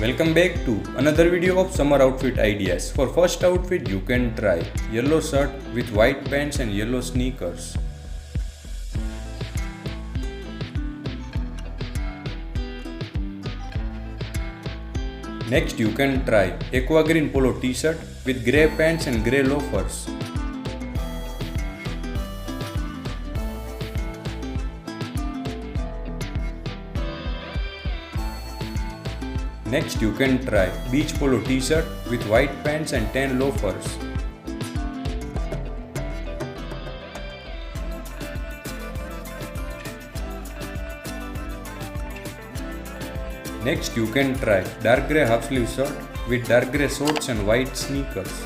Welcome back to another video of summer outfit ideas. For first outfit you can try yellow shirt with white pants and yellow sneakers. Next you can try aqua green polo t-shirt with grey pants and grey loafers. Next you can try beach polo t-shirt with white pants and tan loafers. Next you can try dark grey half sleeve shirt with dark grey shorts and white sneakers.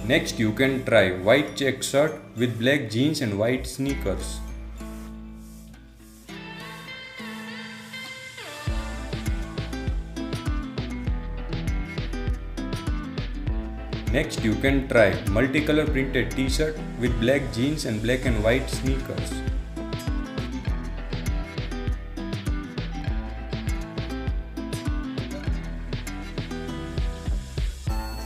Next you can try white check shirt with black jeans and white sneakers. Next you can try multicolor printed t-shirt with black jeans and black and white sneakers.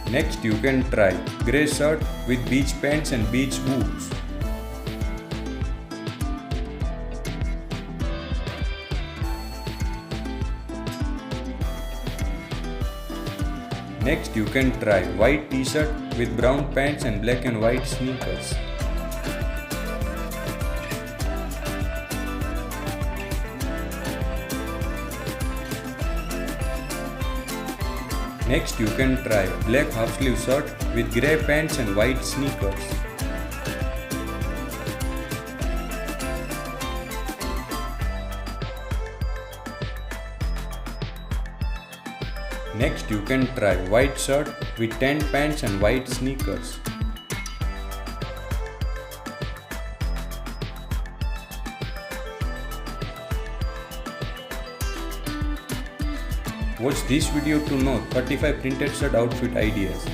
Next you can try grey shirt with beach pants and beach boots. Next you can try white t-shirt with brown pants and black and white sneakers. Next you can try black half sleeve shirt with grey pants and white sneakers. Next you can try white shirt with tan pants and white sneakers. Watch this video to know 35 printed shirt outfit ideas.